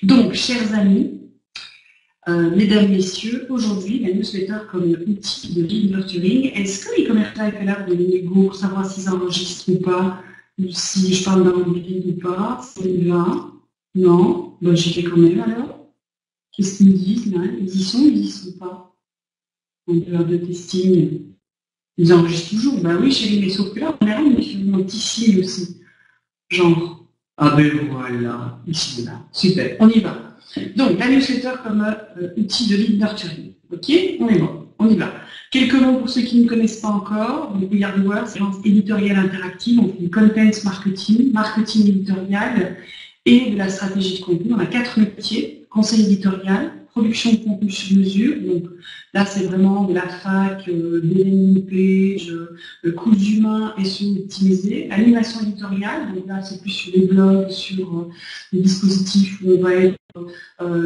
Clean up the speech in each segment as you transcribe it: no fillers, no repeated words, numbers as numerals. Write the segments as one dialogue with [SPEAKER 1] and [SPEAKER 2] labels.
[SPEAKER 1] Donc, chers amis, mesdames, messieurs, aujourd'hui, la newsletter comme outil de lead nurturing, est-ce que les commerçants étaient là pour donner go pour savoir s'ils enregistrent ou pas, ou si je parle dans le lead ou pas, c'est là? Non? Ben, j'y vais quand même alors. Qu'est-ce qu'ils me disent là? Ils y sont ou ils y sont pas? En période de testing. Ils enregistrent toujours. Ben oui, chérie, mais sauf que là, on a un petit signe aussi. Genre, ah ben voilà, ici, là. Super, on y va. Donc, la newsletter comme outil de lead nurturing. Ok, on est bon, on y va. Quelques mots pour ceux qui ne connaissent pas encore. Donc, Regard Words, c'est éditorial interactive. On fait du content marketing, marketing éditorial et de la stratégie de contenu. On a 4 métiers: conseil éditorial, production de contenu sur mesure. Donc là, c'est vraiment de la fac, des landing pages, coûts humains et SEO optimisé. Animation éditoriale, donc là, c'est plus sur les blogs, sur des dispositifs où on va être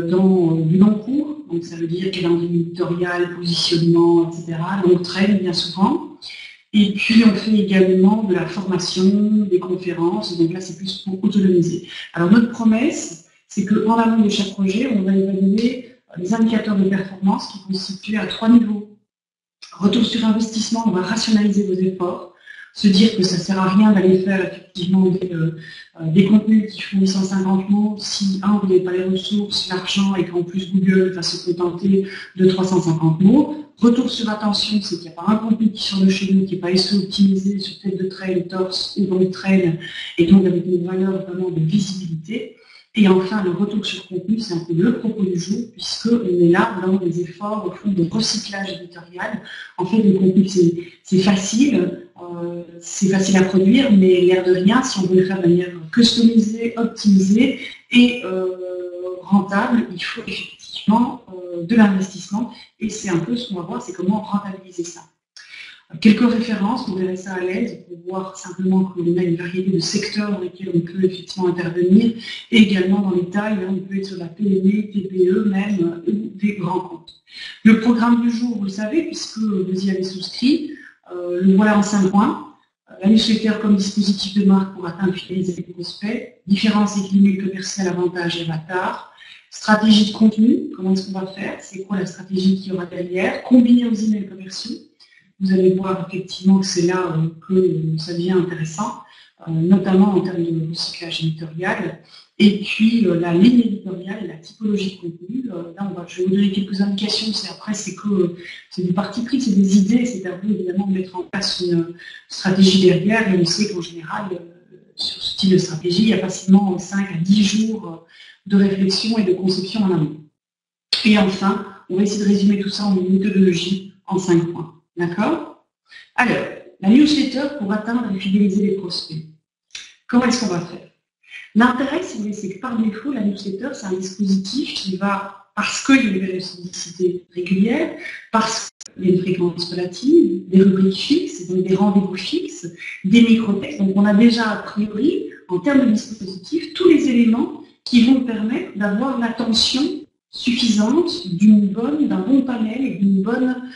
[SPEAKER 1] dans du long cours. Donc ça veut dire calendrier éditorial, positionnement, etc. Longue traîne, bien souvent. Et puis, on fait également de la formation, des conférences. Donc là, c'est plus pour autonomiser. Alors, notre promesse, c'est qu'en amont de chaque projet, on va évaluer les indicateurs de performance qui vont se situer à 3 niveaux. Retour sur investissement, on va rationaliser vos efforts, se dire que ça ne sert à rien d'aller faire effectivement des contenus qui font 150 mots si, vous n'avez pas les ressources, l'argent, et qu'en plus Google va se contenter de 350 mots. Retour sur attention, c'est qu'il n'y a pas un contenu qui sort de chez nous, qui n'est pas SEO optimisé sur tête de traîne, torse ou long traîne, et donc avec une valeur vraiment de visibilité. Et enfin, le retour sur contenu, c'est un peu le propos du jour, puisqu'on est là dans des efforts au fond de recyclage éditorial. En fait, le contenu, c'est facile à produire, mais l'air de rien, si on veut le faire de manière customisée, optimisée et rentable, il faut effectivement de l'investissement. Et c'est un peu ce qu'on va voir, c'est comment rentabiliser ça. Quelques références, vous verrez ça à l'aise, pour voir simplement qu'on a une variété de secteurs dans lesquels on peut effectivement intervenir, et également dans les tailles, on peut être sur la PME, TPE même, ou des grands comptes. Le programme du jour, vous le savez, puisque vous y avez souscrit, le voilà en 5 points. La newsletter comme dispositif de marque pour atteindre fidéliser les prospects, différence équilibre commercial, avantage et avatar, stratégie de contenu, comment est-ce qu'on va faire, c'est quoi la stratégie qu'il y aura derrière, combiner aux emails commerciaux. Vous allez voir effectivement que c'est là que ça devient intéressant, notamment en termes de recyclage éditorial. Et puis la ligne éditoriale et la typologie de contenu. Là, je vais vous donner quelques indications. C'est du parti pris, c'est des idées. C'est à vous évidemment de mettre en place une stratégie derrière. Et on sait qu'en général, sur ce type de stratégie, il y a facilement 5 à 10 jours de réflexion et de conception en amont. Et enfin, on va essayer de résumer tout ça en une méthodologie en 5 points. D'accord? Alors, la newsletter pour atteindre et fidéliser les prospects. Comment est-ce qu'on va faire? L'intérêt, si vous voulez, c'est que par défaut, la newsletter, c'est un dispositif qui va, parce qu'il y a une périodicité régulière, parce qu'il y a une fréquence relative, des rubriques fixes, donc des rendez-vous fixes, des micro-textes. Donc, on a déjà, a priori, en termes de dispositif, tous les éléments qui vont permettre d'avoir l'attention suffisante d'un bon panel et d'une bonne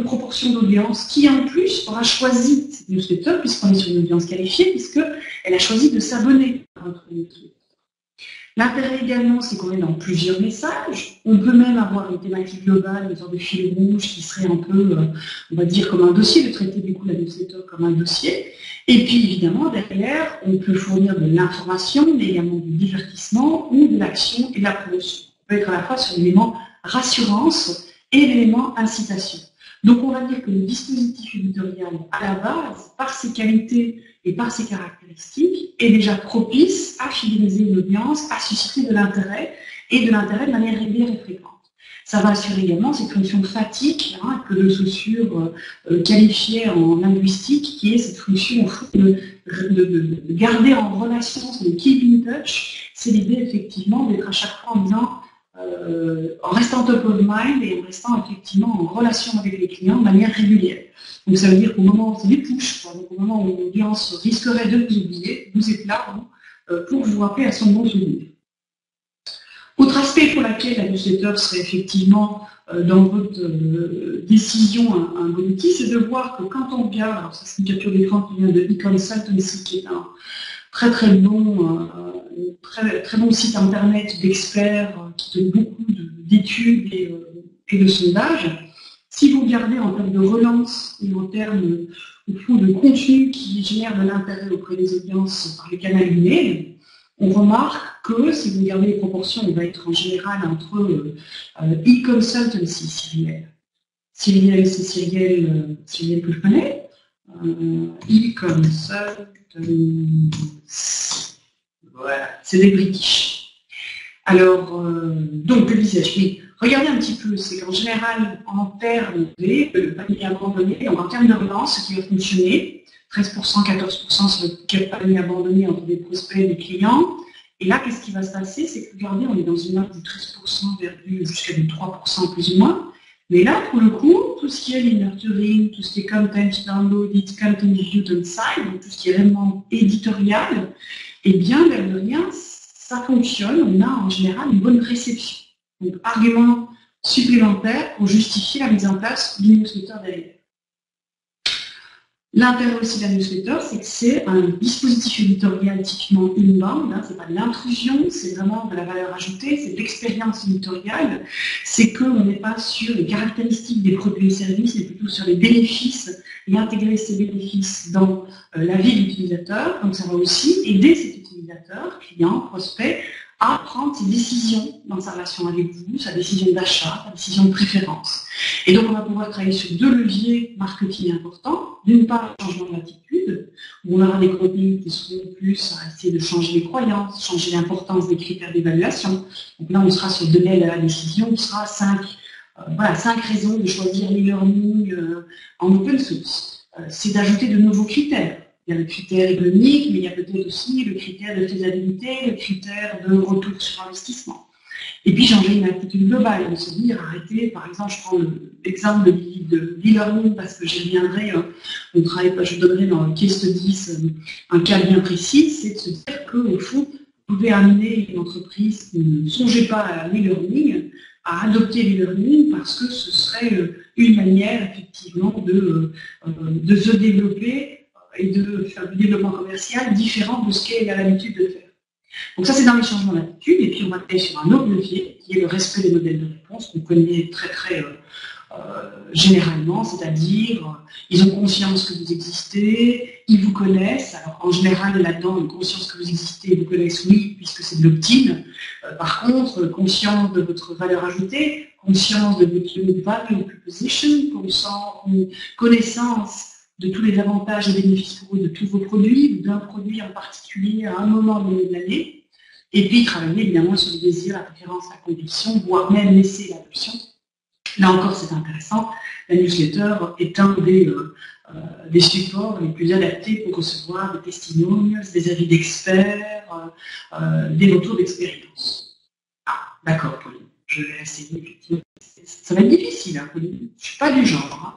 [SPEAKER 1] proportion d'audience qui, en plus, aura choisi cette newsletter, puisqu'on est sur une audience qualifiée, puisqu'elle a choisi de s'abonner à votre newsletter. L'intérêt également, c'est qu'on est dans plusieurs messages. On peut même avoir une thématique globale, une sorte de fil rouge qui serait un peu, on va dire, comme un dossier, de traiter du coup la newsletter comme un dossier. Et puis évidemment, derrière, on peut fournir de l'information, mais également du divertissement ou de l'action et de la promotion. On peut être à la fois sur l'élément rassurance et l'élément incitation. Donc on va dire que le dispositif éditorial, à la base, par ses qualités et par ses caractéristiques, est déjà propice à fidéliser une audience, à susciter de l'intérêt, et de l'intérêt de manière régulière et fréquente. Ça va assurer également cette fonction fatigue que le Saussure qualifiait en linguistique, qui est cette fonction de garder en relation, c'est le keep in touch. C'est l'idée effectivement d'être à chaque fois en disant, en restant top of mind et en restant effectivement en relation avec les clients de manière régulière. Donc ça veut dire qu'au moment où c'est des push, donc au moment où l'audience risquerait de vous oublier, vous êtes là pour vous rappeler à son bon souvenir. Autre aspect pour lequel la newsletter serait effectivement dans votre décision un bon outil, c'est de voir que quand on regarde, alors ça c'est une capture d'écran qui vient de e-consultancy, qui est un très très bon très, très bon site internet d'experts qui donnent beaucoup d'études et de sondages. Si vous regardez en termes de relance et en termes au fond, de contenu qui génère de l'intérêt auprès des audiences par les canaux email, on remarque que si vous regardez les proportions, on va être en général entre e-consultancy, Cyrielle, c'est Cyrielle que je connais, e-consultancy, voilà, c'est des British. Alors, donc, que disais-je? Oui, regardez un petit peu, c'est qu'en général, en termes de panier abandonné, donc en termes de relance, ce qui va fonctionner, 13%, 14% sur le panier abandonné entre des prospects et des clients. Et là, qu'est-ce qui va se passer? C'est que, regardez, on est dans une offre de 13% jusqu'à du 3% plus ou moins. Mais là, pour le coup, tout ce qui est nurturing, tout ce qui est content downloaded, content viewed on site, donc tout ce qui est vraiment éditorial, eh bien, l'air de rien, ça fonctionne, on a en général une bonne réception. Donc, argument supplémentaire pour justifier la mise en place du newsletter derrière. L'intérêt aussi de la newsletter, c'est que c'est un dispositif éditorial typiquement inbound, hein, c'est pas de l'intrusion, c'est vraiment de la valeur ajoutée, c'est de l'expérience éditoriale, c'est qu'on n'est pas sur les caractéristiques des produits et services, mais plutôt sur les bénéfices et intégrer ces bénéfices dans la vie de l'utilisateur. Donc ça va aussi aider cet utilisateur, client, prospect, à prendre ses décisions dans sa relation avec vous, sa décision d'achat, sa décision de préférence. Et donc, on va pouvoir travailler sur deux leviers marketing importants. D'une part, le changement d'attitude, où on aura des contenus qui seront plus à essayer de changer les croyances, changer l'importance des critères d'évaluation. Donc là, on sera sur de l'aide à la décision, qui sera 5 raisons de choisir l'e-learning en open source. C'est d'ajouter de nouveaux critères. Il y a le critère économique, mais il y a peut-être aussi le critère de faisabilité, le critère de retour sur investissement. Et puis changer une attitude globale, de se dire arrêtez, par exemple, je prends l'exemple de l'e-learning parce que j'y reviendrai, je donnerai dans le case studies un cas bien précis, c'est de se dire qu'au fond, vous pouvez amener une entreprise qui ne songeait pas à l'e-learning à adopter l'e-learning parce que ce serait une manière effectivement de se développer et de faire du développement commercial différent de ce qu'elle a l'habitude de faire. Donc ça, c'est dans les changements d'attitude. Et puis, on va aller sur un autre levier, qui est le respect des modèles de réponse, qu'on connaît très, très généralement, c'est-à-dire, ils ont conscience que vous existez, ils vous connaissent. Alors, en général, là-dedans, ils ont conscience que vous existez, ils vous connaissent, oui, puisque c'est de l'opt-in. Par contre, conscience de votre valeur ajoutée, conscience de votre value proposition, connaissance de tous les avantages et bénéfices pour eux de tous vos produits, ou d'un produit en particulier à un moment donné de l'année, et puis travailler évidemment sur le désir, la préférence, la conviction, voire même laisser l'adoption. Là encore, c'est intéressant. La newsletter est un des supports les plus adaptés pour recevoir des testimonials, des avis d'experts, des retours d'expérience. Ah, d'accord, Pauline. Je vais essayer, effectivement. Ça va être difficile, hein, Pauline. Je ne suis pas du genre. Hein.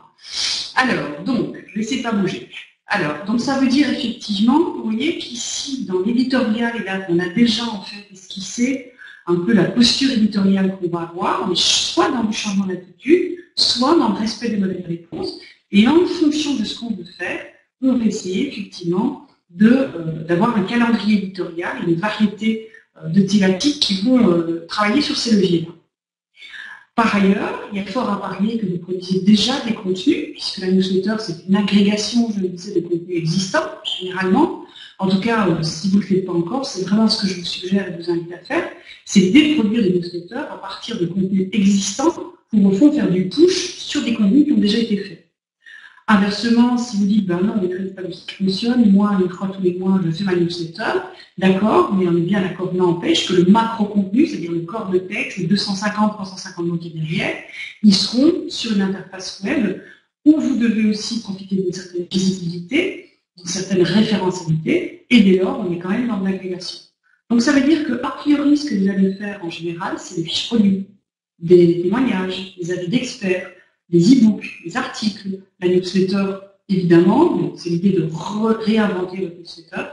[SPEAKER 1] Alors, donc, laissez pas bouger. Alors, donc ça veut dire effectivement, vous voyez qu'ici, dans l'éditorial, et là, on a déjà en fait esquissé un peu la posture éditoriale qu'on va avoir, mais soit dans le changement d'attitude, soit dans le respect des modèles de réponse, et en fonction de ce qu'on veut faire, on va essayer effectivement d'avoir un calendrier éditorial et une variété de thématiques qui vont travailler sur ces leviers-là. Par ailleurs, il y a fort à parier que vous produisez déjà des contenus, puisque la newsletter, c'est une agrégation, je le disais, de contenus existants, généralement. En tout cas, si vous ne le faites pas encore, c'est vraiment ce que je vous suggère et vous invite à faire, c'est de produire des newsletters à partir de contenus existants pour, au fond, faire du push sur des contenus qui ont déjà été faits. Inversement, si vous dites, ben non, on ne traite pas de ce qui fonctionne, moi, une fois tous les mois, je fais ma newsletter, d'accord, mais on est bien d'accord, n'empêche que le macro-contenu, c'est-à-dire le corps de texte, les 250-350 mots qui est derrière, ils seront sur une interface web où vous devez aussi profiter d'une certaine visibilité, d'une certaine référentialité, et dès lors, on est quand même dans de l'agrégation. Donc ça veut dire que, a priori, ce que vous allez faire en général, c'est des fiches produits, des témoignages, des avis d'experts, des e-books, des articles, la newsletter, évidemment, c'est l'idée de réinventer votre newsletter.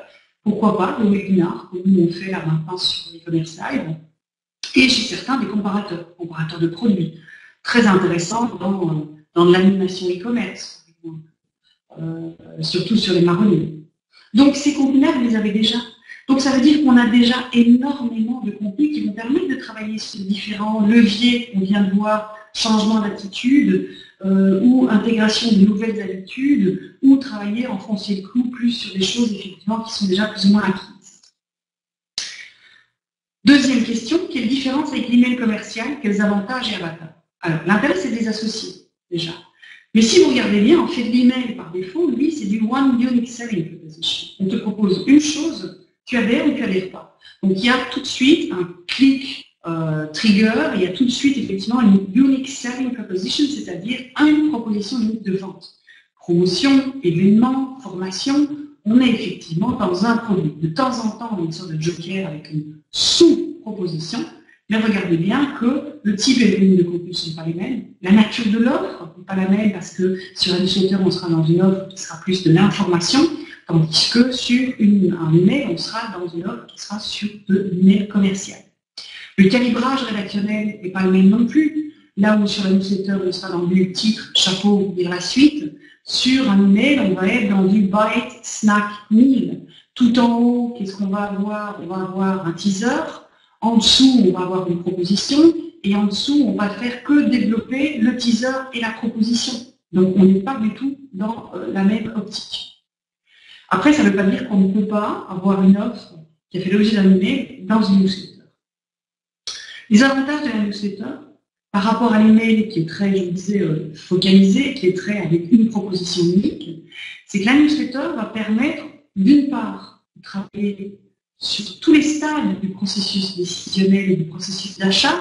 [SPEAKER 1] Pourquoi pas le webinar, comme nous on fait là maintenant sur l'e-commerce live, et chez certains des comparateurs de produits, très intéressants dans l'animation e-commerce, surtout sur les marronniers. Donc ces contenus-là, vous les avez déjà. Donc ça veut dire qu'on a déjà énormément de contenus qui vont permettre de travailler sur différents leviers qu'on vient de voir, changement d'attitude, ou intégration de nouvelles habitudes, ou travailler, enfoncer le clou plus sur des choses effectivement qui sont déjà plus ou moins acquises. Deuxième question, quelle différence avec l'email commercial, quels avantages et avatars? Alors, l'intérêt, c'est de les associer, déjà. Mais si vous regardez bien, en fait, l'email, par défaut, lui, c'est du One Unique Selling Proposition. On te propose une chose, tu adhères ou tu adhères pas. Donc, il y a tout de suite un clic trigger, il y a tout de suite, effectivement, une Unique Selling Proposition, c'est-à-dire une proposition unique de vente. Promotion, événement, formation, on est effectivement dans un produit. De temps en temps, on a une sorte de joker avec une sous-proposition, mais regardez bien que le type et le volume de contenu ne sont pas les mêmes. La nature de l'offre n'est pas la même parce que sur un newsletter, on sera dans une offre qui sera plus de l'information, tandis que sur un email, on sera dans une offre qui sera sur de l'email commercial. Le calibrage rédactionnel n'est pas le même non plus. Là où sur un newsletter, on sera dans du titre, chapeau, lire la suite, sur un email, on va être dans du bite, snack, meal. Tout en haut, qu'est-ce qu'on va avoir? On va avoir un teaser. En dessous, on va avoir une proposition. Et en dessous, on va faire que développer le teaser et la proposition. Donc, on n'est pas du tout dans la même optique. Après, ça ne veut pas dire qu'on ne peut pas avoir une offre qui a fait l'objet d'un email dans une newsletter. Les avantages de la newsletter, par rapport à l'email qui est très, je vous disais, focalisé, qui est très avec une proposition unique, c'est que la newsletter va permettre, d'une part, de travailler sur tous les stades du processus décisionnel et du processus d'achat,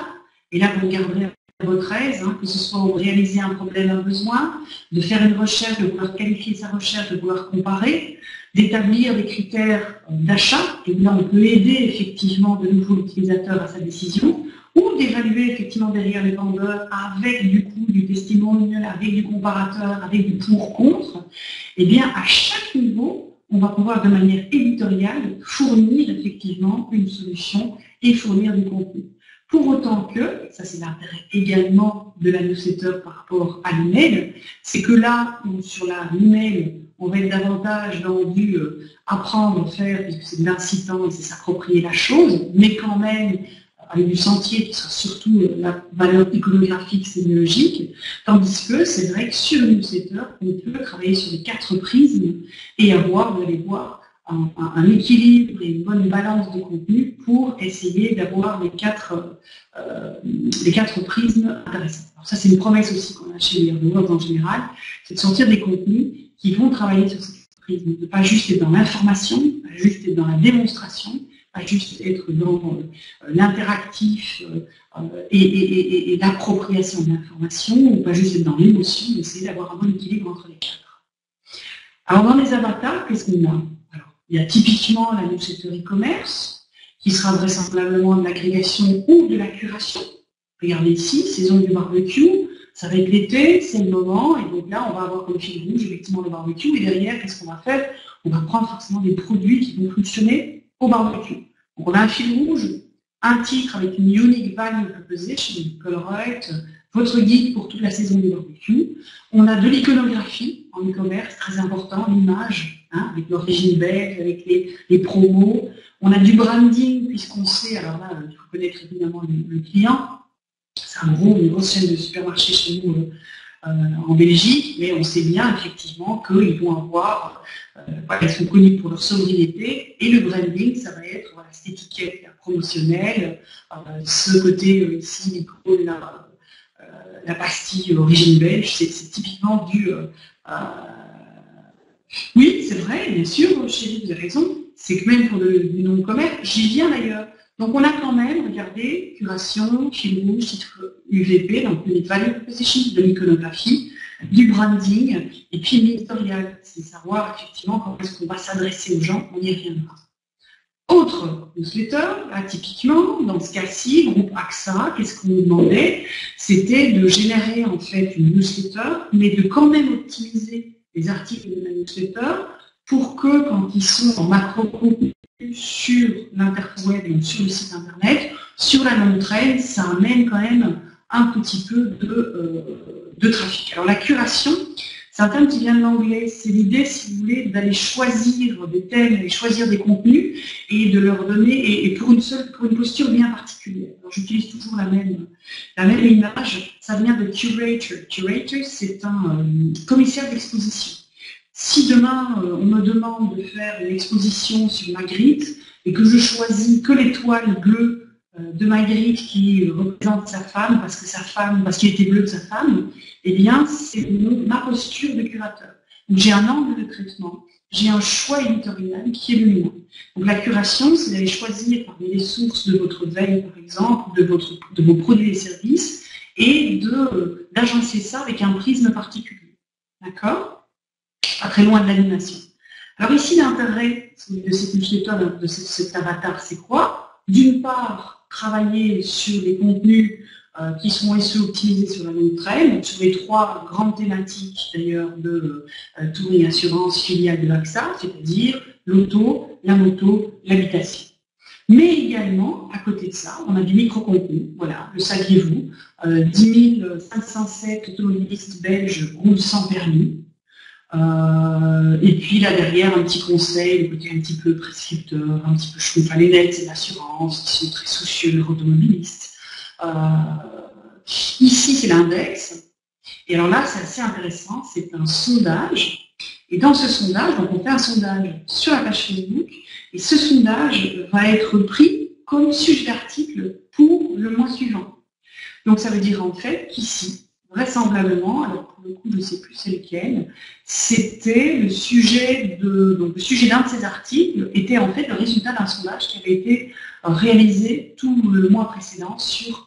[SPEAKER 1] et là vous garderez à votre aise, que ce soit de réaliser un problème, un besoin, de faire une recherche, de vouloir qualifier sa recherche, de vouloir comparer, d'établir des critères d'achat, et là on peut aider effectivement de nouveau l'utilisateur à sa décision, ou d'évaluer effectivement derrière les vendeurs avec du coup du testimonial, avec du comparateur, avec du pour-contre, et bien à chaque niveau, on va pouvoir de manière éditoriale fournir effectivement une solution et fournir du contenu. Pour autant que, ça c'est l'intérêt également de la newsletter par rapport à l'email, c'est que là, sur l'email, on va être davantage dans du apprendre, faire, puisque c'est de l'incitant et c'est s'approprier la chose, mais quand même avec du sentier qui sera surtout la valeur iconographique, sémiologique, tandis que c'est vrai que sur le newsletter, on peut travailler sur les 4 prismes et avoir, vous allez voir, un équilibre et une bonne balance de contenu pour essayer d'avoir les quatre prismes intéressants. Alors ça, c'est une promesse aussi qu'on a chez Learnworld en général, c'est de sortir des contenus qui vont travailler sur ces prismes, de ne pas juste être dans l'information, pas juste être dans la démonstration, pas juste être dans l'interactif et l'appropriation de l'information, ou pas juste être dans l'émotion, mais essayer d'avoir un bon équilibre entre les 4. Alors dans les avatars, qu'est-ce qu'on a? Alors, il y a typiquement la newsletter e-commerce, qui sera vraisemblablement de l'agrégation ou de la curation. Regardez ici, saison du barbecue, ça va être l'été, c'est le moment, et donc là on va avoir comme fil rouge effectivement le barbecue, et derrière, qu'est-ce qu'on va faire? On va prendre forcément des produits qui vont fonctionner au barbecue. Donc on a un fil rouge, un titre avec une Unique Value Proposition, Colruyt, votre guide pour toute la saison du barbecue. On a de l'iconographie en e-commerce, très important, l'image, avec l'origine belge, avec les promos. On a du branding, puisqu'on sait, alors là, il faut connaître évidemment le client. C'est une grosse chaîne de supermarchés chez nous en Belgique, mais on sait bien effectivement qu'ils vont avoir, ils sont connus pour leur sobriété, et le branding, ça va être cette étiquette promotionnelle, ce côté ici, la pastille origine belge, c'est typiquement du... oui, c'est vrai, bien sûr, chérie, vous avez raison, c'est que même pour du non-commerce, j'y viens d'ailleurs. Donc on a quand même, regardez, curation, fil rouge, titre UVP, donc Unique Value Proposition, de l'iconographie, du branding, et puis l'éditorial, c'est savoir effectivement comment est-ce qu'on va s'adresser aux gens, on y reviendra. Autre newsletter, là, typiquement, dans ce cas-ci, groupe AXA, qu'est-ce qu'on nous demandait? C'était de générer en fait une newsletter, mais de quand même optimiser les articles de la newsletter pour que quand ils sont en macro-contenu sur l'interweb et sur le site internet, sur la longue traîne, ça amène quand même un petit peu de trafic. Alors la curation, C'est un terme qui vient de l'anglais. C'est l'idée, si vous voulez, d'aller choisir des thèmes, d'aller choisir des contenus et de leur donner, et pour une posture bien particulière. Alors, j'utilise toujours la même image. Ça vient de curator. Curator, c'est un commissaire d'exposition. Si demain, on me demande de faire une exposition sur Magritte et que je choisis que les toiles bleues de Magritte qui représente sa femme, parce qu'il était bleu de sa femme, eh bien, c'est ma posture de curateur. Donc, j'ai un angle de traitement, j'ai un choix éditorial qui est le mien. Donc, la curation, c'est d'aller choisir parmi les sources de votre veille, par exemple, de vos produits et services, et d'agencer ça avec un prisme particulier. D'accord? Pas très loin de l'animation. Alors ici, l'intérêt de cette newsletter, de cet avatar, c'est quoi? D'une part, travailler sur les contenus qui sont SEO optimisés sur la longue traîne, sur les 3 grandes thématiques d'ailleurs de Touring Assurance, filiale de AXA, c'est-à-dire l'auto, la moto, l'habitation. Mais également, à côté de ça, on a du micro-contenus. Voilà, le saviez-vous, 10 507 automobilistes belges roulent sans permis. Et puis là derrière, un petit conseil, le côté un petit peu prescripteur, un petit peu chouf à les lettres, c'est l'assurance, qui sont très soucieux, les automobilistes. Ici, c'est l'index. Et alors là, c'est assez intéressant, c'est un sondage. Et dans ce sondage, donc on fait un sondage sur la page Facebook, et ce sondage va être pris comme sujet d'article pour le mois suivant. Donc ça veut dire en fait qu'ici, vraisemblablement, alors pour le coup je ne sais plus c'est lequel, c'était le sujet donc le sujet d'un de ces articles était en fait le résultat d'un sondage qui avait été réalisé tout le mois précédent sur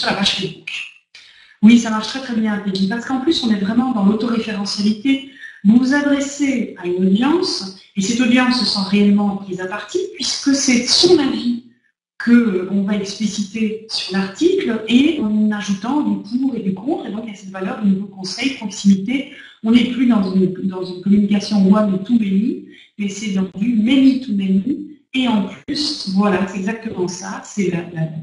[SPEAKER 1] la page Facebook. Oui, ça marche très très bien, Peggy, parce qu'en plus on est vraiment dans l'autoréférentialité. Vous vous adressez à une audience, et cette audience se sent réellement prise à partie, puisque c'est son avis qu'on va expliciter sur l'article et en ajoutant du pour et du contre, et donc il y a cette valeur de nouveau conseil, proximité. On n'est plus dans une communication one to many, mais c'est dans du many to many, et en plus, voilà, c'est exactement ça, c'est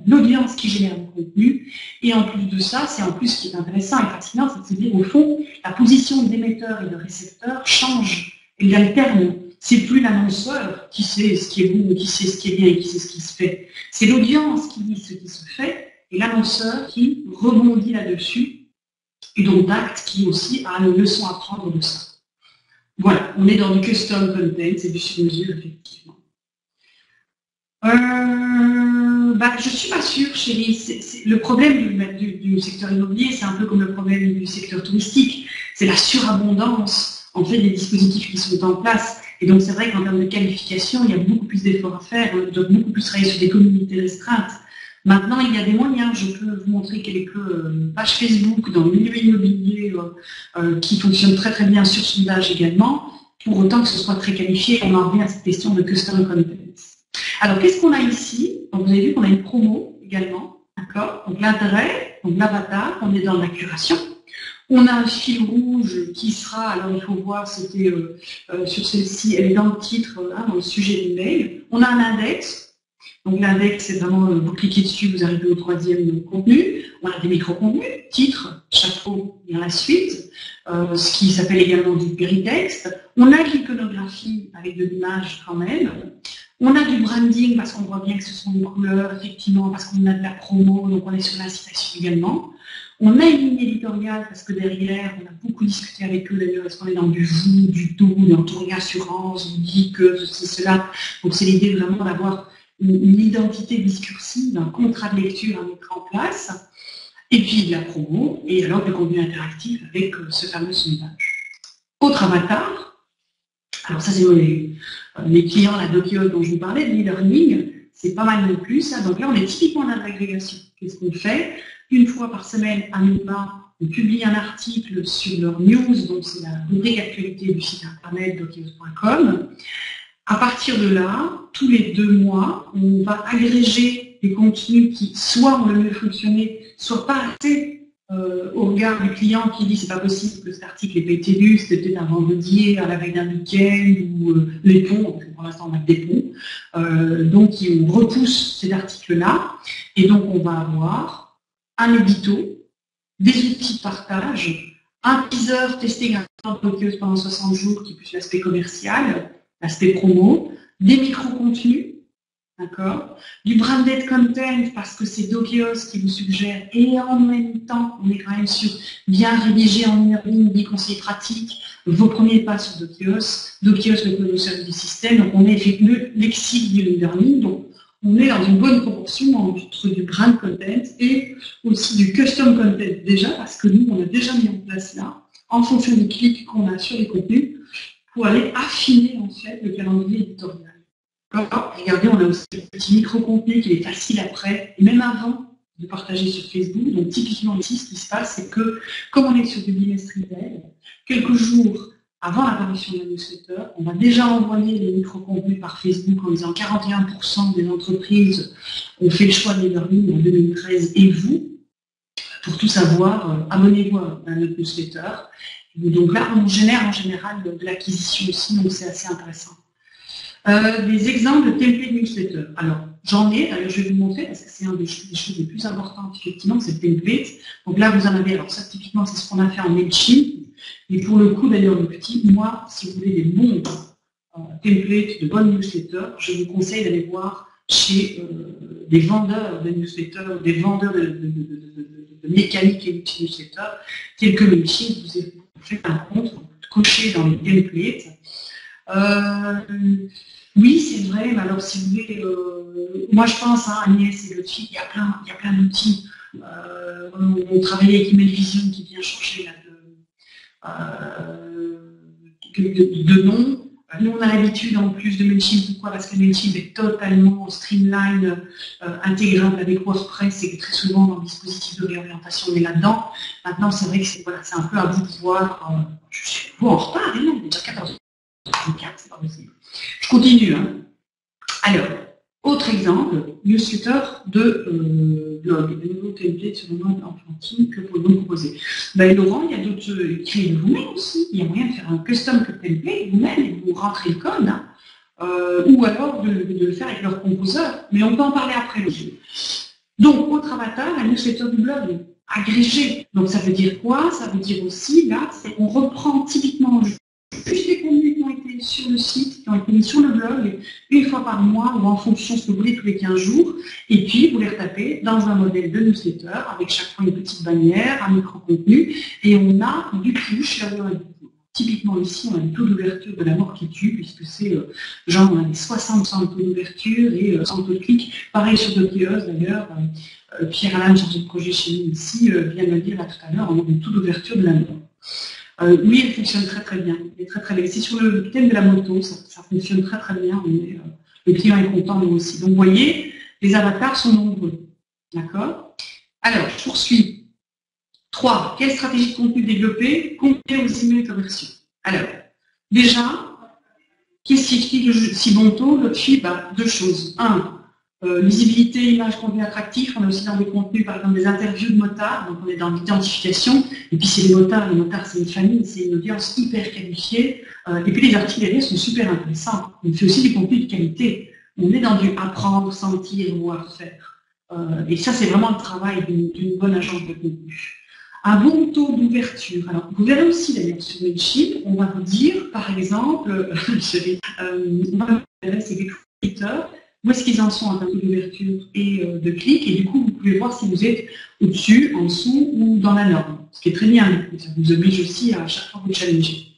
[SPEAKER 1] l'audience qui génère le contenu, et en plus de ça, c'est en plus ce qui est intéressant et fascinant, c'est de se dire au fond, la position d'émetteur et de récepteur change, et alterne. C'est plus l'annonceur qui sait ce qui est bon, qui sait ce qui est bien et qui sait ce qui se fait. C'est l'audience qui dit ce qui se fait et l'annonceur qui rebondit là-dessus et donc d'acte qui aussi a une leçon à prendre de ça. Voilà, on est dans du custom content, c'est du sur-mesure effectivement. Je suis pas sûre, chérie. Le problème du secteur immobilier, c'est un peu comme le problème du secteur touristique. C'est la surabondance en fait des dispositifs qui sont en place. Et donc c'est vrai qu'en termes de qualification, il y a beaucoup plus d'efforts à faire, on doit beaucoup plus travailler sur des communautés restreintes. Maintenant, il y a des moyens, je peux vous montrer quelques pages Facebook dans le milieu immobilier qui fonctionnent très très bien sur sondage également, pour autant que ce soit très qualifié, on en revient à cette question de custom content. Alors qu'est-ce qu'on a ici? Donc, vous avez vu qu'on a une promo également, d'accord? Donc l'intérêt, donc l'avatar, on est dans la curation. On a un fil rouge qui sera, alors il faut voir, c'était sur celle-ci, elle est dans le titre, dans le sujet du mail. On a un index. Donc l'index, c'est vraiment, vous cliquez dessus, vous arrivez au 3e contenu. On a des micro-contenus, titre, chapeau, et la suite, ce qui s'appelle également du péritexte. On a l'iconographie avec de l'image quand même. On a du branding parce qu'on voit bien que ce sont des couleurs, effectivement, parce qu'on a de la promo, donc on est sur l'incitation également. On a une ligne éditoriale parce que derrière, on a beaucoup discuté avec eux d'ailleurs, est-ce qu'on est dans du vous, du tout, dans Touring Assurance, on dit que ceci, cela. Donc c'est l'idée vraiment d'avoir une identité discursive, un contrat de lecture à mettre en place, et puis de la promo, et alors le contenu interactif avec ce fameux sondage. Autre avatar, alors ça c'est les clients, la document dont je vous parlais, de l'e-learning, c'est pas mal non plus, ça. Donc là on est typiquement dans l'agrégation. Qu'est-ce qu'on fait? Une fois par semaine, à minima, on publie un article sur leur news, donc c'est la rubrique actualité du site internet dokios.com. À partir de là, tous les 2 mois, on va agréger des contenus qui soit ont le mieux fonctionné, soit pas assez au regard du client qui dit c'est pas possible que cet article ait pas été lu, c'était peut-être un vendredi, à la veille d'un week-end, ou les ponts, pour l'instant on a que des ponts, donc on repousse cet article-là, et donc on va avoir un édito, des outils de partage, un teaser testé gratuitement pendant 60 jours, qui est plus l'aspect commercial, l'aspect promo, des micro-contenus, d'accord, du branded content, parce que c'est Dokeos qui vous suggère, et en même temps, on est quand même sur bien rédigé en e-learning, des conseils pratiques, vos premiers pas sur Dokeos, Dokeos le service du système, donc on est effectivement le lexique du e-learning, donc on est dans une bonne proportion entre du brand content et aussi du custom content déjà, parce que nous, on a déjà mis en place là, en fonction des clics qu'on a sur les contenus, pour aller affiner en fait le calendrier éditorial. Alors, regardez, on a aussi le petit micro-contenu qui est facile après, et même avant de partager sur Facebook. Donc typiquement ici, ce qui se passe, c'est que comme on est sur du bimestriel, quelques jours avant l'apparition de la newsletter, on va déjà envoyer les micro-contenus par Facebook en disant 41% des entreprises ont fait le choix de l'e-learning en 2013 et vous, pour tout savoir, abonnez-vous à notre newsletter. Et donc là, on génère en général de l'acquisition aussi, donc c'est assez intéressant. Des exemples de template newsletter. Alors, j'en ai, d'ailleurs je vais vous montrer parce que c'est un des choses les plus importantes, effectivement, c'est le template. Donc là, vous en avez, alors ça typiquement, c'est ce qu'on a fait en Mailchimp. Et pour le coup, d'ailleurs, le petit, moi, si vous voulez des bons templates, de bonnes newsletters, je vous conseille d'aller voir chez des vendeurs de newsletters, des vendeurs de mécanique et d'outils newsletter, tels que Mailchimp, vous faites un compte, vous cochez dans les templates. Oui, c'est vrai, mais alors si vous voulez, moi je pense à Agnès et l'autre fille, il y a plein d'outils. On travaille avec Email Vision qui vient changer là, de nom. Nous, on a l'habitude en plus de Mailchimp. Pourquoi? Parce que Mailchimp est totalement streamline, intégrable avec WordPress et que très souvent dans le dispositif de réorientation, on est là-dedans. Maintenant, c'est vrai que c'est un peu à vous de voir. Je suis en retard, et non, déjà 14h. C'est pas possible. Je continue. Hein. Alors, autre exemple, newsletter de blog, de nouveaux templates sur le nom enfantine que vous nous proposer. Ben, Laurent, il y a d'autres, créez vous-même aussi. Il y a moyen de faire un custom template vous-même et vous rentrez le code, hein, ou alors de le faire avec leur composeur. Mais on peut en parler après le jeu. Donc, autre avatar, la newsletter du blog, agrégé. Donc, ça veut dire quoi? Ça veut dire aussi, là, c'est qu'on reprend typiquement juste les contenus qui ont été sur le site, qui ont été mis sur le blog, une fois par mois ou en fonction de ce que vous voulez tous les 15 jours, et puis vous les retapez dans un modèle de newsletter avec chaque fois une petite bannière, un micro-contenu, et on a du push. Typiquement ici, on a le taux d'ouverture de la mort qui tue, puisque c'est genre on a 60% de taux d'ouverture et 100 taux de clic. Pareil sur Dokeos d'ailleurs, Pierre-Alain, chargé de projet chez nous ici, vient de le dire là tout à l'heure, on a des taux d'ouverture de la mort. Oui, elle fonctionne très très bien. Elle est très très bien. C'est sur le thème de la moto, ça fonctionne très très bien. Le client est content, nous aussi. Donc, vous voyez, les avatars sont nombreux. D'accord? Alors, je poursuis. 3. Quelle stratégie de contenu développer? Compter aux emails commerciaux. Alors, déjà, qu'est-ce qui explique le si bon taux? L'autre fille, deux choses. Un, visibilité, image, contenu attractif. On est aussi dans des contenus, par exemple, des interviews de motards. Donc, on est dans l'identification. Et puis, c'est les motards. Les motards, c'est une famille, c'est une audience hyper qualifiée. Et puis, les articles derrière sont super intéressants. On fait aussi du contenu de qualité. On est dans du apprendre, sentir, voir, faire. Et ça, c'est vraiment le travail d'une bonne agence de contenu. Un bon taux d'ouverture. Alors, vous verrez aussi, d'ailleurs, sur Mailchimp, on va vous dire, par exemple, on va vous intéresser des créateurs, où est-ce qu'ils en sont en termes d'ouverture et de clics, et du coup, vous pouvez voir si vous êtes au-dessus, en dessous ou dans la norme, ce qui est très bien. Ça vous oblige aussi à chaque fois vous challenger.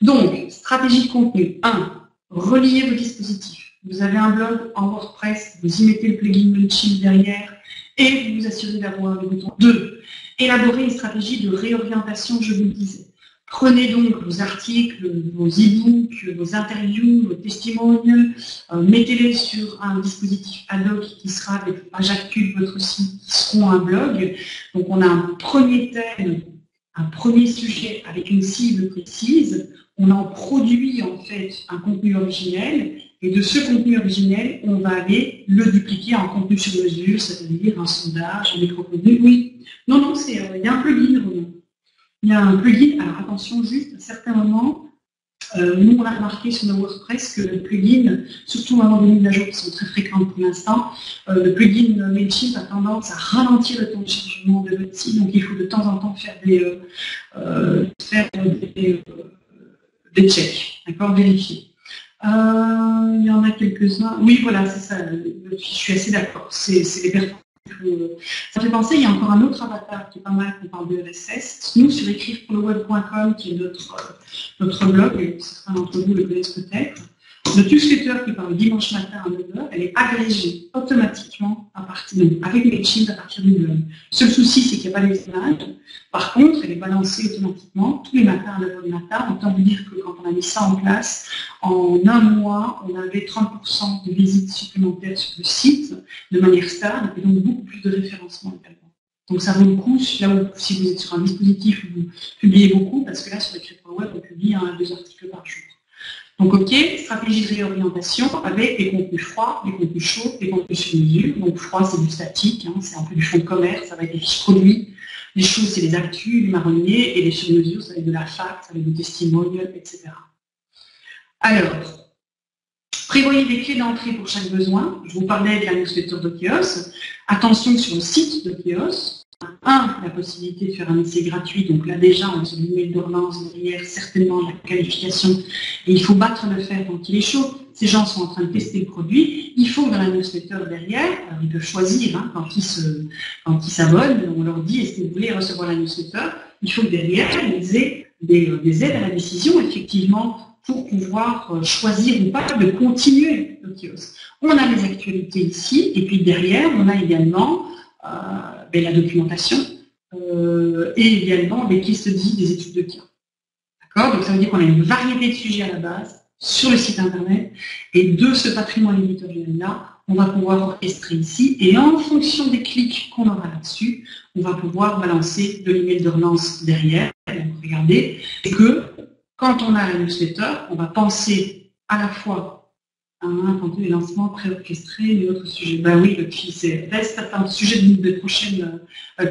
[SPEAKER 1] Donc, stratégie de contenu. 1. Reliez vos dispositifs. Vous avez un blog en WordPress, vous y mettez le plugin Mailchimp derrière, et vous vous assurez d'avoir le bouton. 2. Élaborer une stratégie de réorientation, je vous le disais. Prenez donc vos articles, vos e-books, vos interviews, vos testimonials, mettez-les sur un dispositif ad hoc qui sera avec page actu de votre site, qui seront un blog. Donc on a un premier thème, un premier sujet avec une cible précise. On en produit en fait un contenu originel. Et de ce contenu originel, on va aller le dupliquer en contenu sur mesure, c'est-à-dire un sondage, un micro-contenu. Oui, non, il y a un plugin, Romain. Il y a un plugin, alors attention juste, à certains moments, Nous, on a remarqué sur nos WordPress que le plugin, surtout avant des mises à jour qui sont très fréquentes pour l'instant, le plugin Mailchimp a tendance à ralentir le temps de chargement de votre site, donc il faut de temps en temps faire des checks, d'accord, vérifier. Il y en a quelques-uns. Oui, voilà, c'est ça. Je suis assez d'accord. C'est les performances. Ça fait penser, il y a encore un autre avatar qui est pas mal qu'on parle de RSS. Nous, sur écrirepourleweb.com, qui est notre blog, certains d'entre vous le connaissent peut-être, notre newsletter qui parle dimanche matin à 9h, elle est agrégée automatiquement avec Mailchimp à partir du blog. Le seul souci, c'est qu'il n'y a pas les images. Par contre, elle est balancée automatiquement tous les matins à 9h du matin. Autant vous dire que quand on a mis ça en place, en un mois, on avait 30% de visites supplémentaires sur le site de manière stable et donc beaucoup plus de référencement également. Donc ça vaut le coup, là où si vous êtes sur un dispositif où vous publiez beaucoup, parce que là, sur Écrire pour le web, on publie 1 à 2 articles par jour. Donc, OK, stratégie de réorientation avec des contenus froids, des contenus chauds, des contenus sur mesure. Donc, froid, c'est du statique, hein, c'est un peu du fonds de commerce, ça va être des fiches produits. Les chauds, c'est les actus, les marronniers, et les sur mesure, ça va être de la fact, ça va être du testimonial, etc. Alors, prévoyez des clés d'entrée pour chaque besoin. Je vous parlais de la newsletter d'Okios. Attention sur le site d'Okios. La possibilité de faire un essai gratuit. Donc là, déjà, on se l'email de relance derrière, certainement la qualification. Et il faut battre le fer tant qu'il est chaud. Ces gens sont en train de tester le produit. Il faut dans la newsletter derrière, alors ils peuvent choisir hein, quand ils s'abonnent. On leur dit, est-ce que vous voulez recevoir la newsletter? Il faut que derrière, ils aient des aides à la décision, effectivement, pour pouvoir choisir ou pas de continuer le kiosque. On a les actualités ici, et puis derrière, on a également la documentation et également des case studies, des études de cas. D'accord? Donc ça veut dire qu'on a une variété de sujets à la base sur le site internet, et de ce patrimoine éditorial-là, on va pouvoir orchestrer ici, et en fonction des clics qu'on aura là-dessus, on va pouvoir balancer de l'email de relance derrière. Et regardez, c'est que quand on a la newsletter, on va penser à la fois à un contenu de lancement préorchestré, mais autre sujet. Ben oui, c'est un sujet de prochaine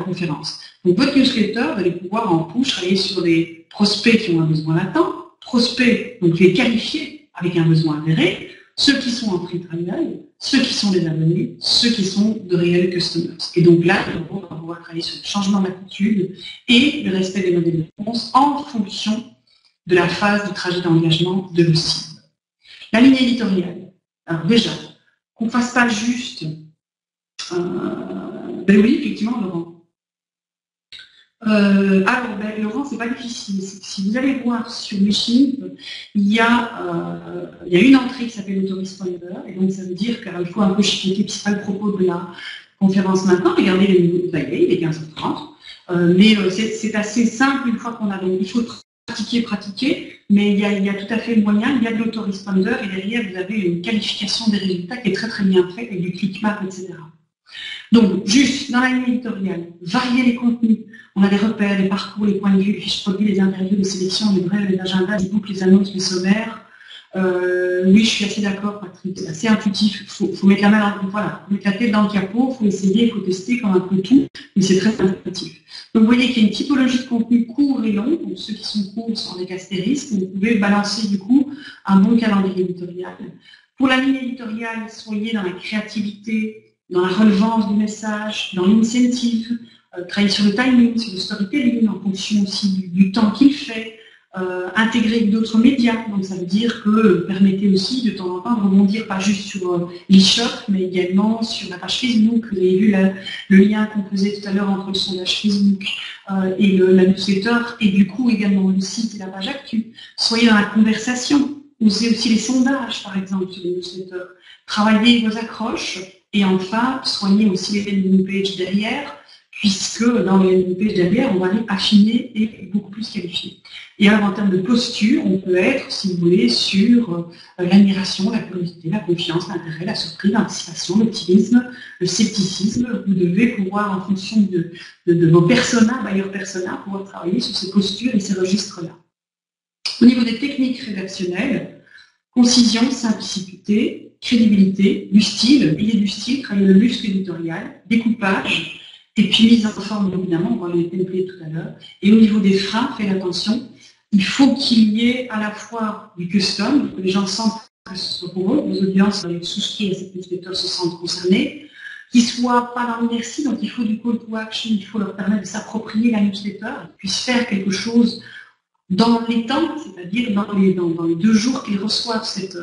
[SPEAKER 1] conférence. Donc votre newsletter, vous allez pouvoir en push travailler sur des prospects qui ont un besoin latent, prospects, donc les qualifier avec un besoin avéré, ceux qui sont en free trial, ceux qui sont des abonnés, ceux qui sont de réels customers. Et donc là, on va pouvoir travailler sur le changement d'attitude et le respect des modèles de réponse en fonction de la phase du trajet d'engagement de vos cibles. La ligne éditoriale. Alors déjà, qu'on ne fasse pas juste... ben oui, effectivement, Laurent. Laurent, c'est pas difficile. Si vous allez voir sur Mailchimp, il y a une entrée qui s'appelle autoresponder, et donc ça veut dire qu'il faut un peu chiffrer, puis c'est pas le propos de la conférence maintenant. Regardez les niveaux de veille, il est 15h30. Mais c'est assez simple une fois qu'on a. Donc il faut pratiquer, mais il y a tout à fait moyen, il y a de l'autoresponder, et derrière vous avez une qualification des résultats qui est très très bien faite avec du clickmap, etc. Donc, juste dans la ligne éditoriale, varier les contenus. On a des repères, des parcours, les points de vue, les fiches produits, les interviews, les sélections, les brèves, les agendas, les boucles, les annonces, les sommaires. Oui, je suis assez d'accord, Patrick. C'est assez intuitif. Faut mettre la main faut mettre la tête dans le capot, il faut essayer, il faut tester comme un peu tout, mais c'est très intuitif. Donc, vous voyez qu'il y a une typologie de contenu court et long. Donc, ceux qui sont courts sont avec astérisque. Vous pouvez balancer, du coup, un bon calendrier éditorial. Pour la ligne éditoriale, soyez dans la créativité, dans la relevance du message, dans l'incentive, travailler sur le timing, sur le storytelling, en fonction aussi du temps qu'il fait, intégrer d'autres médias. Donc ça veut dire que permettez aussi de temps en temps de rebondir pas juste sur l'e-shop, mais également sur la page Facebook. Vous avez vu le lien qu'on faisait tout à l'heure entre le sondage Facebook et la newsletter, et du coup également le site et la page actu. Soyez dans la conversation. Usez aussi les sondages, par exemple, sur les newsletters. Travaillez vos accroches. Et enfin, soignez aussi les landing pages derrière, puisque dans les landing pages derrière, on va aller affiner et beaucoup plus qualifier. Et alors, en termes de posture, on peut être, si vous voulez, sur l'admiration, la curiosité, la confiance, l'intérêt, la surprise, l'anticipation, l'optimisme, le scepticisme. Vous devez pouvoir, en fonction de vos personas, buyer persona, pouvoir travailler sur ces postures et ces registres-là. Au niveau des techniques rédactionnelles, concision, simplicité, crédibilité, du style, il y a du style, travailler le muscle éditorial, découpage, et puis mise en forme, évidemment, on va les templates tout à l'heure. Et au niveau des freins, faites attention, il faut qu'il y ait à la fois du custom, que les gens sentent que ce soit pour eux, les audiences qui souscrivent à cette newsletter se sentent concernés, qu'ils ne soient pas dans l'inertie, donc il faut du call to action, il faut leur permettre de s'approprier la newsletter, qu'ils puissent faire quelque chose dans les temps, c'est-à-dire dans les 2 jours qu'ils reçoivent cette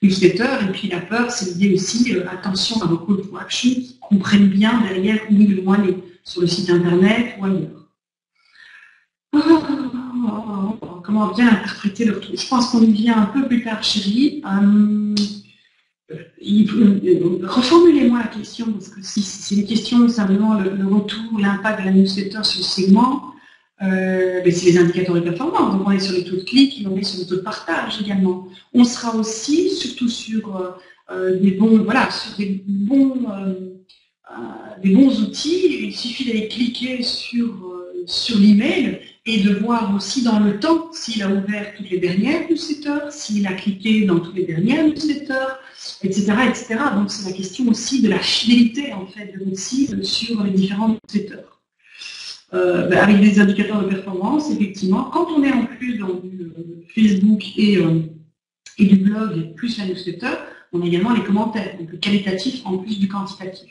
[SPEAKER 1] newsletter. Et puis la peur, c'est l'idée aussi, attention à vos call to action, qu'ils comprennent bien derrière où ils vont aller, sur le site internet ou ailleurs. Comment bien interpréter le retour? Je pense qu'on y vient un peu plus tard, chérie. Reformulez-moi la question, parce que si c'est une question simplement le retour, l'impact de la newsletter sur le segment, c'est les indicateurs de performance. Donc on est sur les taux de clics, on est sur les taux de partage également. On sera aussi, surtout sur des bons outils. Il suffit d'aller cliquer sur l'email et de voir aussi dans le temps s'il a ouvert toutes les dernières newsletters, s'il a cliqué dans toutes les dernières newsletters, etc., etc. Donc c'est la question aussi de la fidélité en fait de votre site sur les différents newsletters. Avec des indicateurs de performance, effectivement, quand on est en plus dans du Facebook et du blog plus la newsletter, on a également les commentaires, donc le qualitatif en plus du quantitatif.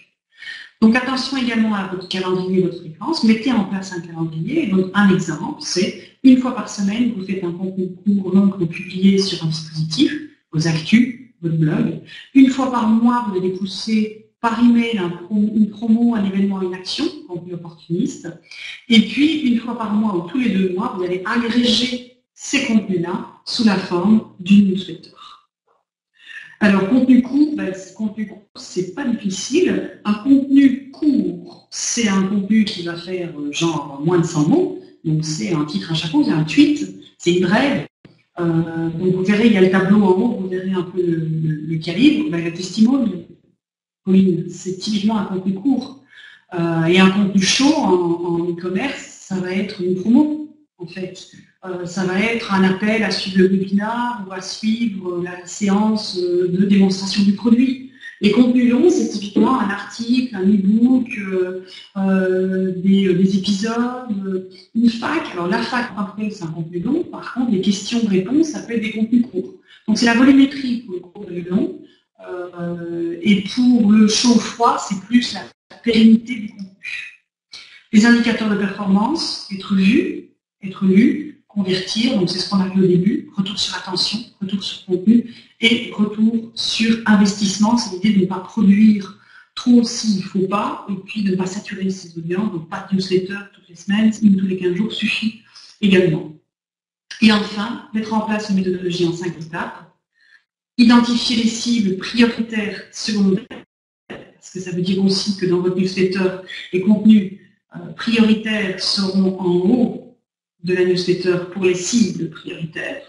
[SPEAKER 1] Donc attention également à votre calendrier, votre fréquence, mettez en place un calendrier. Et donc un exemple, c'est une fois par semaine, vous faites un contenu court long que vous publiez sur un dispositif, vos actus, votre blog. Une fois par mois, vous allez pousser par email une promo, un événement, une action, contenu opportuniste. Et puis, une fois par mois ou tous les 2 mois, vous allez agréger ces contenus-là sous la forme d'une newsletter. Alors, contenu court, c'est pas difficile. Un contenu court, c'est un contenu qui va faire genre moins de 100 mots. Donc, c'est un titre à chaque mot, c'est un tweet, c'est une règle. Donc, vous verrez, il y a le tableau en haut, vous verrez un peu le calibre, le testimonial. Oui, c'est typiquement un contenu court. Et un contenu chaud en e-commerce, ça va être une promo, en fait. Ça va être un appel à suivre le webinaire ou à suivre la séance de démonstration du produit. Les contenus longs, c'est typiquement un article, un e-book, des épisodes, une fac. Alors la fac, après, c'est un contenu long. Par contre, les questions-réponses, ça peut être des contenus courts. Donc c'est la volumétrie pour le court et le long. Et pour le chaud-froid, c'est plus la pérennité du contenu. Les indicateurs de performance, être lu, convertir, donc c'est ce qu'on a vu au début, retour sur attention, retour sur contenu, et retour sur investissement, c'est l'idée de ne pas produire trop s'il ne faut pas, et puis de ne pas saturer ses audiences, donc pas de newsletter toutes les semaines, une tous les 15 jours suffit également. Et enfin, mettre en place une méthodologie en 5 étapes. Identifier les cibles prioritaires secondaires, parce que ça veut dire aussi que dans votre newsletter, les contenus prioritaires seront en haut de la newsletter pour les cibles prioritaires.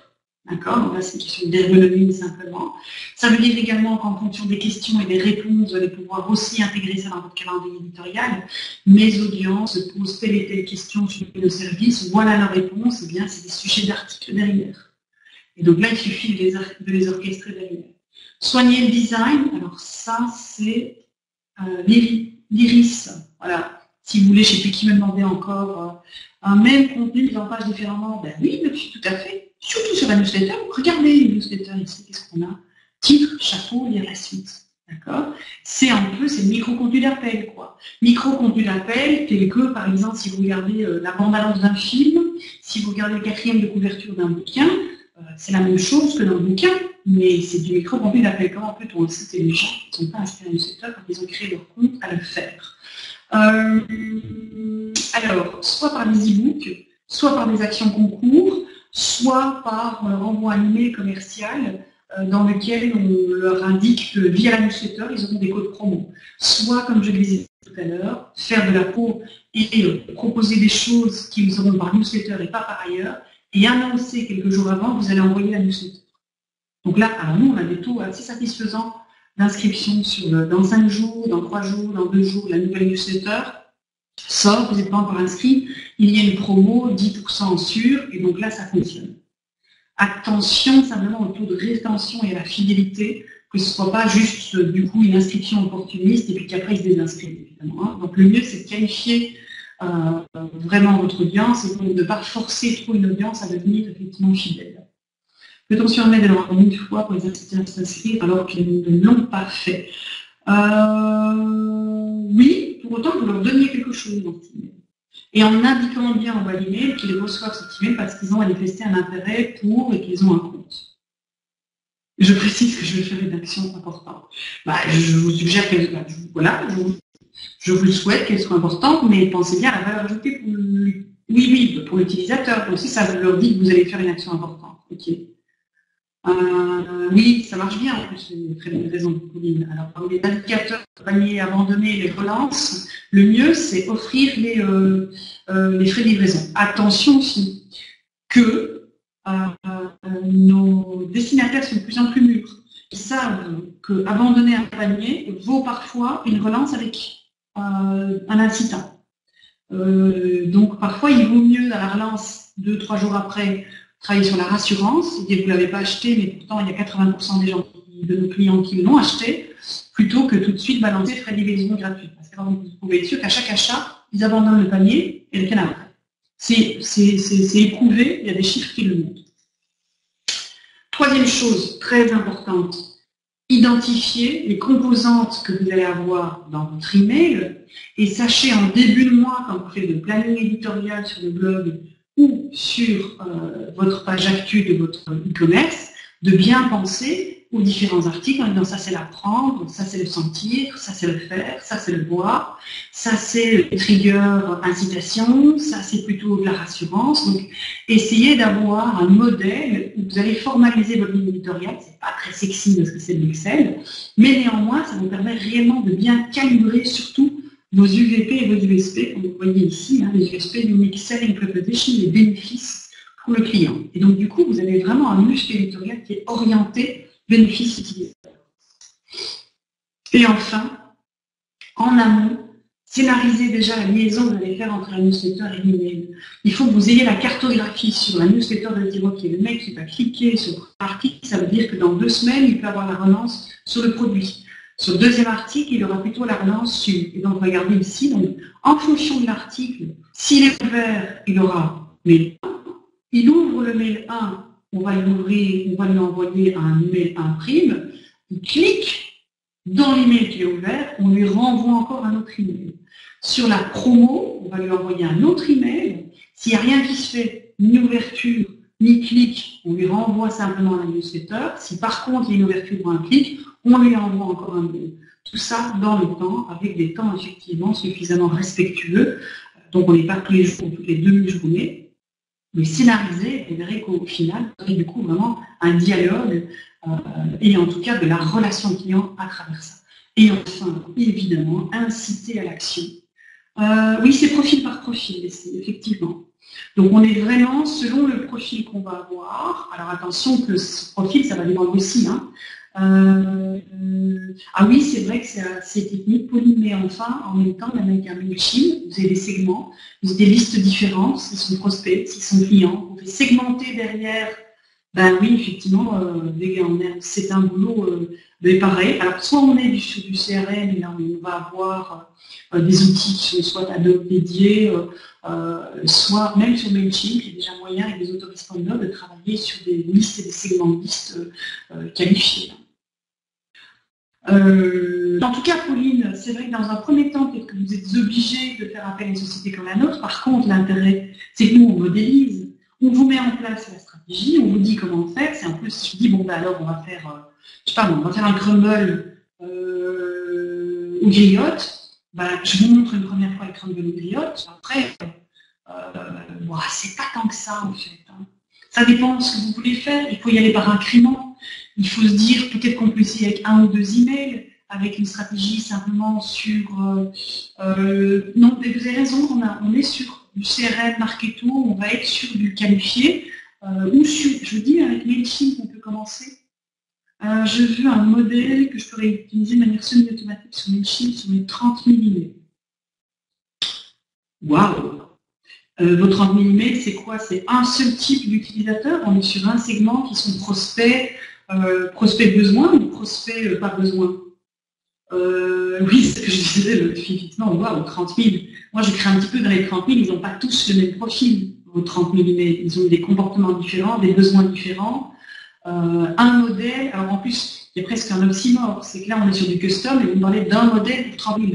[SPEAKER 1] D'accord? Donc là, c'est une question d'ergonomie simplement. Ça veut dire également qu'en fonction des questions et des réponses, vous allez pouvoir aussi intégrer ça dans votre calendrier éditorial. Mes audiences posent telle et telle question sur nos services, voilà leur réponse, et bien c'est des sujets d'articles derrière. Et donc là, il suffit de les orchestrer derrière. Soigner le design, alors ça, c'est l'iris. Voilà. Si vous voulez, je ne sais plus qui me demandait encore un même contenu qui en passe différemment. Ben oui, tout à fait. Surtout sur la newsletter. Regardez une newsletter ici, qu'est-ce qu'on a? Titre, chapeau, lire la suite. D'accord? C'est un peu, c'est le micro-contenu d'appel, quoi. Micro-contenu d'appel, tel que, par exemple, si vous regardez la bande-annonce d'un film, si vous regardez le 4e de couverture d'un bouquin, c'est la même chose que dans le bouquin, mais c'est du micro-contenu d'appel. Comment peut-on inciter les gens qui ne sont pas inscrits à la newsletter quand ils ont créé leur compte à le faire? Alors, soit par des e-books, soit par des actions concours, soit par un renvoi animé commercial dans lequel on leur indique que via la newsletter, ils auront des codes promo. Soit, comme je le disais tout à l'heure, faire de la pro et proposer des choses qu'ils auront par newsletter et pas par ailleurs, et annoncer quelques jours avant, vous allez envoyer la newsletter. Donc là, alors nous, on a des taux assez satisfaisants d'inscription dans 5 jours, dans 3 jours, dans 2 jours, la nouvelle newsletter sort, vous n'êtes pas encore inscrit, il y a une promo, 10% sûr, et donc là, ça fonctionne. Attention simplement au taux de rétention et à la fidélité, que ce ne soit pas juste, du coup, une inscription opportuniste et puis qu'après, ils se désinscrivent, évidemment. Donc le mieux, c'est de qualifier vraiment votre audience et donc de ne pas forcer trop une audience à devenir effectivement fidèle. Peut-on se permettre de leur rendre une fois pour les inciter à s'inscrire alors qu'ils ne l'ont pas fait? Oui, pour autant que vous leur donniez quelque chose dans cet email. Et en indiquant bien en bas de l'email qu'ils reçoivent cet email parce qu'ils ont manifesté un intérêt pour et qu'ils ont un compte. Je précise que je vais faire une action importante. Je vous suggère que je vous souhaite qu'elle soit importante, mais pensez bien à la valeur ajoutée pour l'utilisateur. Donc si ça leur dit que vous allez faire une action importante, ok. Oui, ça marche bien en plus, c'est une très bonne raison pour Pauline. Alors, pour les indicateurs panier abandonnés, les relances, le mieux c'est offrir les frais de livraison. Attention aussi que nos destinataires sont de plus en plus mûrs. Ils savent qu'abandonner un panier vaut parfois une relance avec un incitant. Donc parfois il vaut mieux dans la relance 2-3 jours après travailler sur la rassurance, et vous ne l'avez pas acheté, mais pourtant il y a 80% des gens de nos clients qui l'ont acheté, plutôt que tout de suite balancer frais de livraison gratuits. Parce que vous pouvez être sûr qu'à chaque achat, ils abandonnent le panier et le canard. C'est éprouvé, il y a des chiffres qui le montrent. Troisième chose très importante, identifiez les composantes que vous allez avoir dans votre email et sachez en début de mois, quand vous faites le planning éditorial sur le blog ou sur votre page actu de votre e-commerce, de bien penser aux différents articles en disant ça c'est l'apprendre, ça c'est le sentir, ça c'est le faire, ça c'est le voir, ça c'est le trigger incitation, ça c'est plutôt de la rassurance. Donc essayez d'avoir un modèle où vous allez formaliser votre ligne éditoriale. C'est pas très sexy parce que c'est de l'Excel, mais néanmoins ça vous permet réellement de bien calibrer surtout vos UVP et vos USP, comme vous voyez ici, les USP, Unique Selling Proposition, les bénéfices pour le client. Et donc, du coup, vous avez vraiment un muscle éditorial qui est orienté bénéfice utilisateur. Et enfin, en amont, scénarisez déjà la liaison que vous allez faire entre la newsletter et l'email. Il faut que vous ayez la cartographie sur la newsletter de dire, ok, le mec qui va cliquer sur l'article, ça veut dire que dans 2 semaines, il peut avoir la relance sur le produit. Sur le deuxième article, il aura plutôt la relance sur. Et donc, regardez ici, donc, en fonction de l'article, s'il est ouvert, il aura mail 1. Il ouvre le mail 1, on va lui envoyer un mail imprime. Il clique dans l'email qui est ouvert, on lui renvoie encore un autre email. Sur la promo, on va lui envoyer un autre email. S'il n'y a rien qui se fait, ni ouverture, ni clic, on lui renvoie simplement la newsletter. Si par contre il y a une ouverture ou un clic, on lui envoie encore un mail. Tout ça dans le temps, avec des temps effectivement suffisamment respectueux. Donc on n'est pas tous les jours ou toutes les demi-journées, mais scénarisé, vous verrez qu'au final, vous avez du coup vraiment un dialogue et en tout cas de la relation client à travers ça. Et enfin, évidemment, inciter à l'action. Oui, c'est profil par profil, effectivement. Donc on est vraiment selon le profil qu'on va avoir. Alors attention que ce profil, ça va dépendre aussi. Ah oui, c'est vrai que c'est assez technique, Pauline, mais enfin, en même temps, même avec un MailChimp, vous avez des segments, vous avez des listes différentes, s'ils sont prospects, s'ils sont clients, vous pouvez segmenter derrière. Ben oui, effectivement, c'est un boulot mais pareil. Alors, soit on est sur du CRM, et là, on va avoir des outils qui sont soit Adobe dédiés, soit même sur MailChimp, il y a déjà moyen avec des autorespondeurs de travailler sur des listes et des segments de listes qualifiés. En tout cas, Pauline, c'est vrai que dans un premier temps, peut-être que vous êtes obligé de faire appel à une société comme la nôtre. Par contre, l'intérêt, c'est que nous, on modélise, on vous met en place la stratégie, on vous dit comment faire. C'est un peu, si je dis, bon, ben alors, on va faire, je sais pas, on va faire un crumble aux griottes. Ben, je vous montre une première fois le crumble aux griottes. Après, c'est pas tant que ça, en fait. Ça dépend de ce que vous voulez faire. Il faut y aller par incrément. Il faut se dire peut-être qu'on peut essayer avec 1 ou 2 emails, avec une stratégie simplement sur... non, mais vous avez raison, on est sur du CRM, Marketo, on va être sur du qualifié, ou sur, je vous dis, avec MailChimp, on peut commencer. J'ai vu un modèle que je pourrais utiliser de manière semi-automatique sur MailChimp sur mes 30 000 emails. Waouh! Vos 30 000 emails, c'est quoi? C'est un seul type d'utilisateur. On est sur un segment qui sont prospects besoin ou prospects pas besoin. Oui, c'est ce que je disais, effectivement, waouh, 30 000. Moi, je crains un petit peu dans les 30 000, ils n'ont pas tous le même profil, aux 30 000 emails. Ils ont des comportements différents, des besoins différents. Un modèle, alors en plus, il y a presque un oxymore, c'est que là, on est sur du custom et vous me parlez d'un modèle pour 30 000.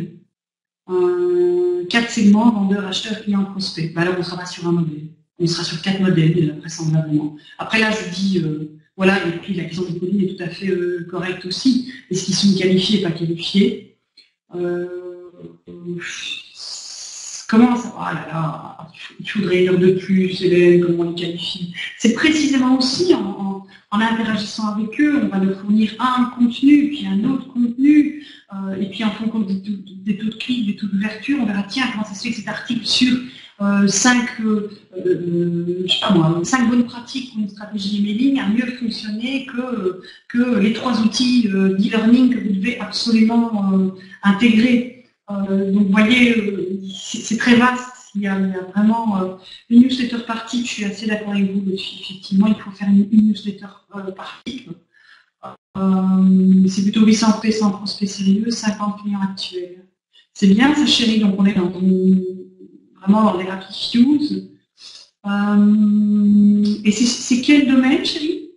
[SPEAKER 1] 4 segments, vendeurs, acheteurs, clients, prospects. Ben alors, on ne sera pas sur un modèle. On sera sur 4 modèles, vraisemblablement. Après, là, je dis, voilà, et puis la question de Pauline est tout à fait correcte aussi. Est-ce qu'ils sont qualifiés, pas qualifiés Comment ça? Oh là là, il faudrait une heure de plus, Hélène, comment on les qualifie. C'est précisément aussi en interagissant avec eux, on va leur fournir un contenu, puis un autre contenu, et puis en fonction des taux de clics, des taux d'ouverture, on verra, tiens, comment ça se fait que cet article sur 5 bonnes pratiques pour une stratégie emailing a mieux fonctionné que les 3 outils d'e-learning que vous devez absolument intégrer. Donc, vous voyez, c'est très vaste. Il y a vraiment une newsletter par article. Je suis assez d'accord avec vous. Effectivement, il faut faire une newsletter par article. C'est plutôt 800 prospects sérieux, 50 clients actuels. C'est bien, ça, chérie. Donc, on est vraiment dans les rapid views. Et c'est quel domaine, chérie?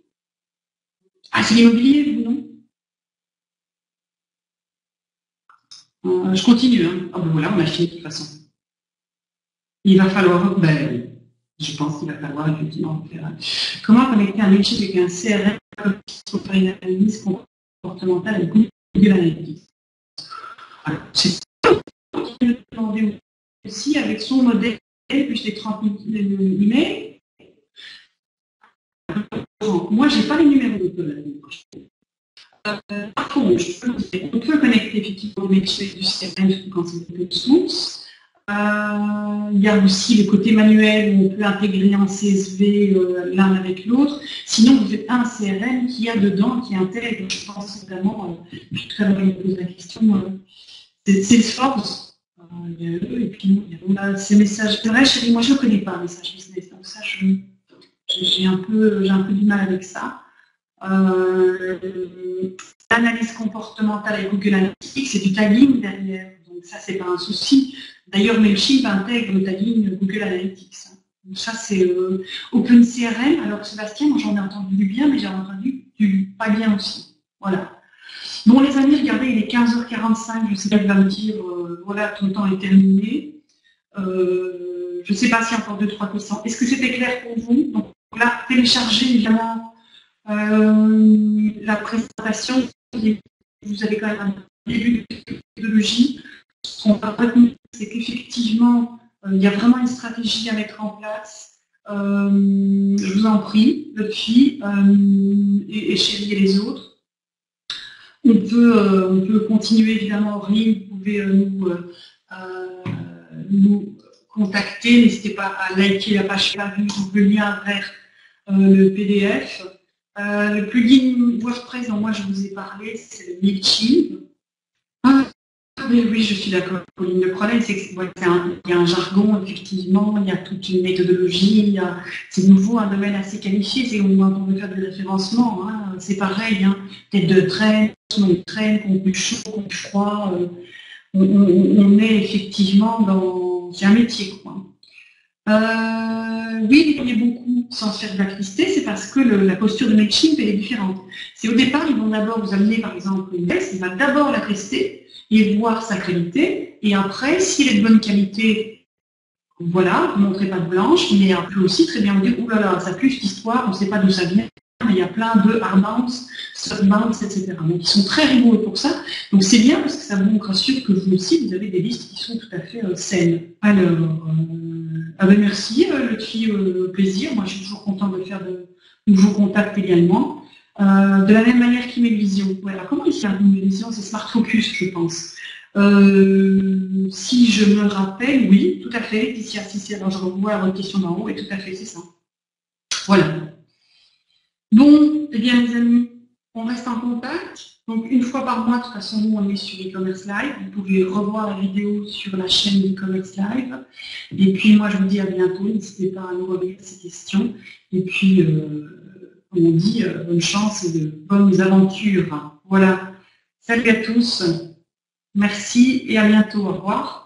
[SPEAKER 1] Ah, c'est l'immobilier, vous, non? Je continue. Hein. Ah ben voilà, on a fini de toute façon. Il va falloir, je pense qu'il va falloir effectivement faire. Comment connecter un métier avec un CRM pour faire une analyse comportementale avec Google Analytics? Alors, c'est ce que je demander aussi avec son modèle, puis je l'ai 30 000 emails. Moi, je n'ai pas les numéros de Google. Par contre, on peut connecter effectivement le métier du CRM quand c'est open source. Il y a aussi le côté manuel où on peut intégrer en CSV l'un avec l'autre. Sinon, vous faites un CRM qui a dedans, qui intègre, je pense notamment, puis tout à l'heure, il me pose la question, c'est Salesforce. Il y a eux, et puis on a ces messages. C'est vrai, chérie, moi je ne connais pas message business, donc ça, j'ai un peu du mal avec ça. L'analyse comportementale avec Google Analytics, c'est du tagging derrière, donc ça, c'est pas un souci. D'ailleurs, Mailchimp intègre le tagging Google Analytics. Donc ça, c'est OpenCRM. Alors, Sébastien, moi, j'en ai entendu du bien, mais j'ai entendu du pas bien aussi. Voilà. Bon, les amis, regardez, il est 15h45. Je sais pas, il va me dire, voilà, ton temps est terminé. Je ne sais pas s'il y a encore 2-3 questions. Est-ce que c'était clair pour vous? Donc là, téléchargez évidemment la présentation. Vous avez quand même un début de méthodologie. Ce qu'on va retenir, c'est qu'effectivement, il y a vraiment une stratégie à mettre en place. Je vous en prie, votre fille et chérie et les autres. On peut continuer évidemment en ligne. Vous pouvez nous contacter. N'hésitez pas à liker la page Facebook ou le lien vers le PDF. Le plugin WordPress dont moi je vous ai parlé, c'est le Mailchimp. Oui, je suis d'accord, Pauline. Le problème, c'est qu'il y a un jargon, effectivement, il y a toute une méthodologie, c'est nouveau, un domaine assez qualifié, c'est quand on veut faire du référencement, hein, c'est pareil, hein, tête de traîne, nom de traîne, contenu chaud, contenu froid, on est effectivement dans... C'est un métier, quoi. Oui, il y a beaucoup sans se faire blacklister, c'est parce que la posture de Mailchimp elle est différente. C'est au départ, ils vont d'abord vous amener par exemple une baisse, il va d'abord la tester et voir sa qualité, et après, s'il est de bonne qualité, voilà, vous ne montrez pas de blanche, mais on peut aussi très bien vous dire, oulala, ça pue cette histoire, on ne sait pas d'où ça vient, il y a plein de hard bounce, soft bounce, etc. Donc ils sont très rigoureux pour ça, donc c'est bien parce que ça vous rassure que vous aussi, vous avez des listes qui sont tout à fait saines. Alors, merci, le fille plaisir. Moi, je suis toujours contente de faire de nouveaux contacts également. De la même manière qu'Emailvision. Ouais, alors, comment il s'appelle Emailvision? C'est Smart Focus, je pense. Si je me rappelle, oui, tout à fait. Ici, alors je revois votre question d'en haut, et tout à fait, c'est ça. Voilà. Bon, eh bien, les amis, on reste en contact. Donc, une fois par mois, de toute façon, nous, on est sur e-commerce live. Vous pouvez revoir la vidéo sur la chaîne e-commerce live. Et puis, moi, je vous dis à bientôt. N'hésitez pas à nous revenir ces questions. Et puis, comme on dit, bonne chance et de bonnes aventures. Voilà. Salut à tous. Merci et à bientôt. Au revoir.